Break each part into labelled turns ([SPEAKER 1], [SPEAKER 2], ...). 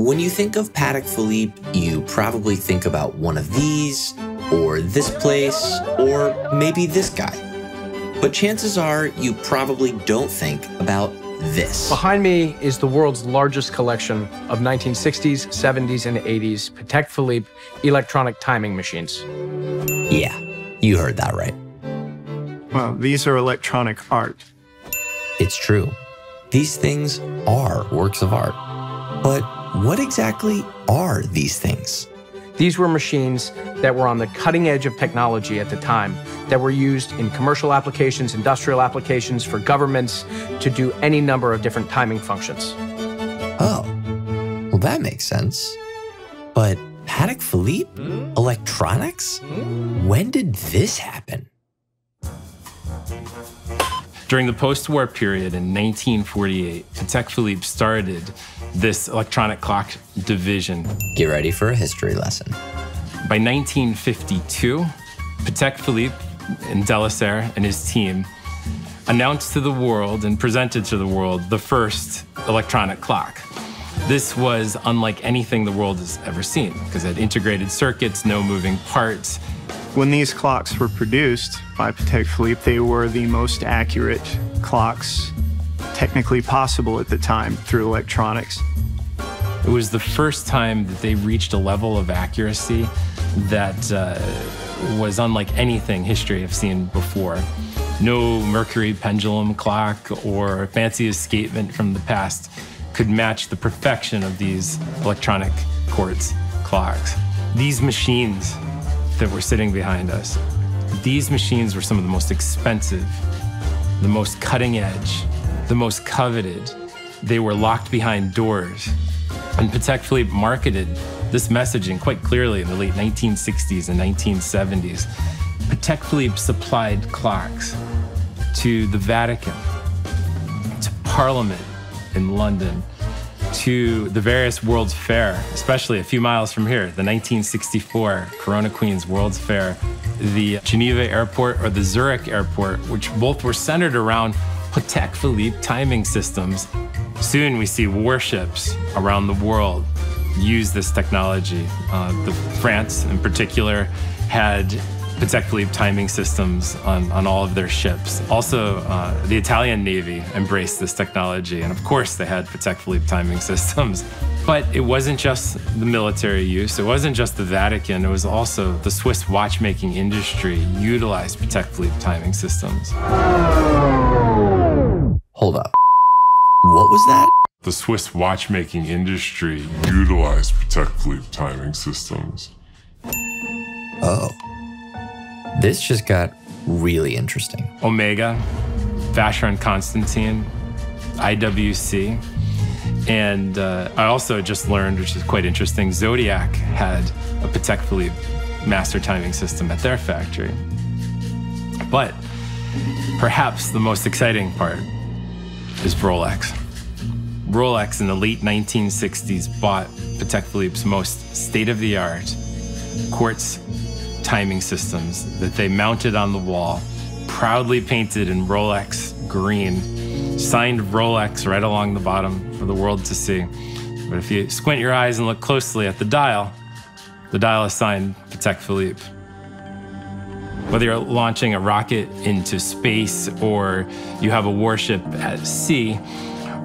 [SPEAKER 1] When you think of Patek Philippe, you probably think about one of these, or this place, or maybe this guy. But chances are you probably don't think about this.
[SPEAKER 2] Behind me is the world's largest collection of 1960s, 70s, and 80s Patek Philippe electronic timing machines.
[SPEAKER 1] Yeah, you heard that right.
[SPEAKER 3] Well, these are electronic art.
[SPEAKER 1] It's true. These things are works of art. But what exactly are these things?
[SPEAKER 2] These were machines that were on the cutting edge of technology at the time, that were used in commercial applications, industrial applications, for governments to do any number of different timing functions.
[SPEAKER 1] Oh, well, that makes sense. But Patek Philippe? Electronics? When did this happen?
[SPEAKER 4] During the post-war period in 1948, Patek Philippe started this electronic clock division.
[SPEAKER 1] Get ready for a history lesson.
[SPEAKER 4] By 1952, Patek Philippe and Delisle and his team announced to the world and presented to the world the first electronic clock. This was unlike anything the world has ever seen because it had integrated circuits, no moving parts.
[SPEAKER 3] When these clocks were produced by Patek Philippe, they were the most accurate clocks technically possible at the time through electronics.
[SPEAKER 4] It was the first time that they reached a level of accuracy that was unlike anything history have seen before. No mercury pendulum clock or fancy escapement from the past could match the perfection of these electronic quartz clocks. These machines that were sitting behind us, these machines were some of the most expensive, the most cutting edge, the most coveted. They were locked behind doors. And Patek Philippe marketed this messaging quite clearly in the late 1960s and 1970s. Patek Philippe supplied clocks to the Vatican, to Parliament in London, to the various World's Fair, especially a few miles from here, the 1964 Corona Queens World's Fair, the Geneva Airport or the Zurich Airport, which both were centered around Patek Philippe timing systems. Soon we see warships around the world use this technology. France in particular had Patek Philippe timing systems on all of their ships. Also, the Italian Navy embraced this technology, and of course they had Patek Philippe timing systems. But it wasn't just the military use, it wasn't just the Vatican, it was also the Swiss watchmaking industry utilized Patek Philippe timing systems.
[SPEAKER 1] Hold up. What was that?
[SPEAKER 5] The Swiss watchmaking industry utilized Patek Philippe timing systems.
[SPEAKER 1] Oh. This just got really interesting.
[SPEAKER 4] Omega, Vacheron Constantin, IWC, and I also just learned, which is quite interesting, Zodiac had a Patek Philippe master timing system at their factory. But perhaps the most exciting part is Rolex. Rolex in the late 1960s bought Patek Philippe's most state-of-the-art quartz timing systems that they mounted on the wall, proudly painted in Rolex green, signed Rolex right along the bottom for the world to see. But if you squint your eyes and look closely at the dial is signed Patek Philippe. Whether you're launching a rocket into space, or you have a warship at sea,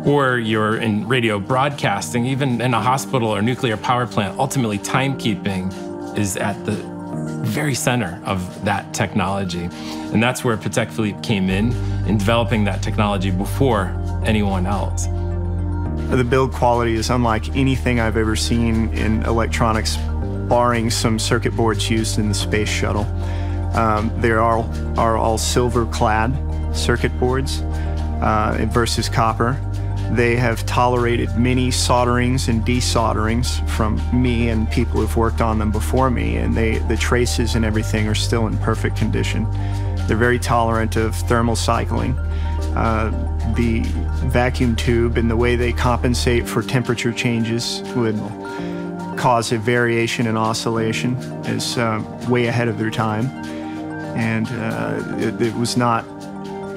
[SPEAKER 4] or you're in radio broadcasting, even in a hospital or nuclear power plant, ultimately timekeeping is at the very center of that technology. And that's where Patek Philippe came in developing that technology before anyone else.
[SPEAKER 3] The build quality is unlike anything I've ever seen in electronics, barring some circuit boards used in the space shuttle. They are all silver-clad circuit boards versus copper. They have tolerated many solderings and desolderings from me and people who've worked on them before me, and the traces and everything are still in perfect condition. They're very tolerant of thermal cycling. The vacuum tube and the way they compensate for temperature changes would cause a variation in oscillation is way ahead of their time. And it was not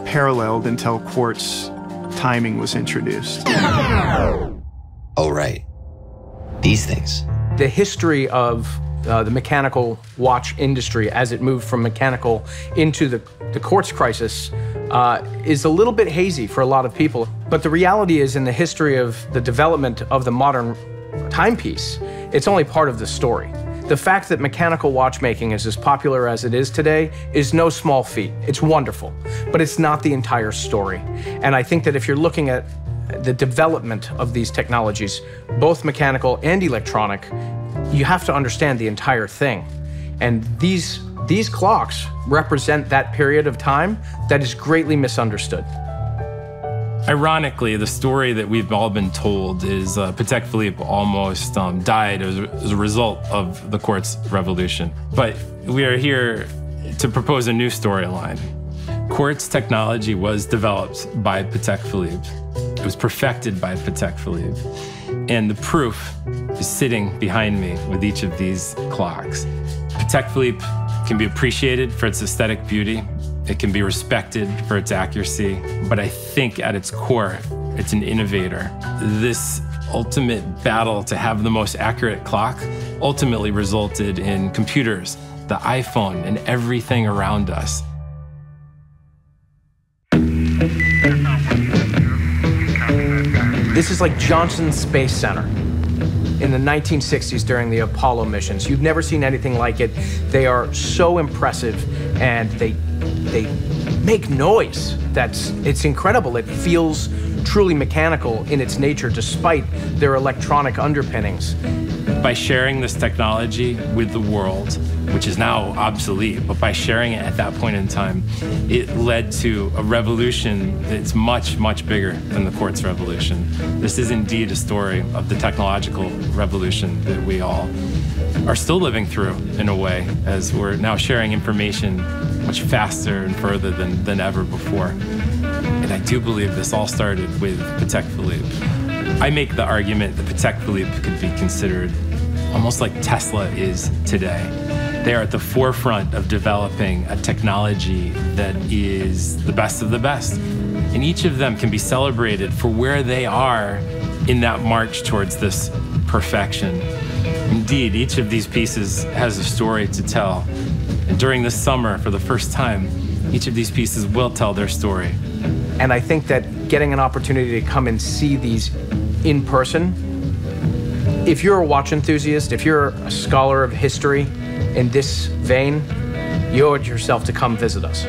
[SPEAKER 3] paralleled until quartz timing was introduced.
[SPEAKER 1] Oh, right. these things.
[SPEAKER 2] The history of the mechanical watch industry as it moved from mechanical into the quartz crisis is a little bit hazy for a lot of people. But the reality is, in the history of the development of the modern timepiece, it's only part of the story. The fact that mechanical watchmaking is as popular as it is today is no small feat. It's wonderful, but it's not the entire story. And I think that if you're looking at the development of these technologies, both mechanical and electronic, you have to understand the entire thing. And these clocks represent that period of time that is greatly misunderstood.
[SPEAKER 4] Ironically, the story that we've all been told is Patek Philippe almost died as a result of the quartz revolution. But we are here to propose a new storyline. Quartz technology was developed by Patek Philippe. It was perfected by Patek Philippe. And the proof is sitting behind me with each of these clocks. Patek Philippe can be appreciated for its aesthetic beauty. It can be respected for its accuracy, but I think at its core, it's an innovator. This ultimate battle to have the most accurate clock ultimately resulted in computers, the iPhone, and everything around us.
[SPEAKER 2] This is like Johnson Space Center in the 1960s during the Apollo missions. You've never seen anything like it. They are so impressive, and they make noise. It's incredible. It feels truly mechanical in its nature despite their electronic underpinnings.
[SPEAKER 4] By sharing this technology with the world, which is now obsolete, but by sharing it at that point in time, it led to a revolution that's much, much bigger than the quartz revolution. This is indeed a story of the technological revolution that we all are still living through in a way, as we're now sharing information much faster and further than ever before. And I do believe this all started with Patek Philippe. I make the argument that Patek Philippe could be considered almost like Tesla is today. They are at the forefront of developing a technology that is the best of the best. And each of them can be celebrated for where they are in that march towards this perfection. Indeed, each of these pieces has a story to tell. And during this summer, for the first time, each of these pieces will tell their story.
[SPEAKER 2] And I think that getting an opportunity to come and see these in person, if you're a watch enthusiast, if you're a scholar of history in this vein, you owe it yourself to come visit us.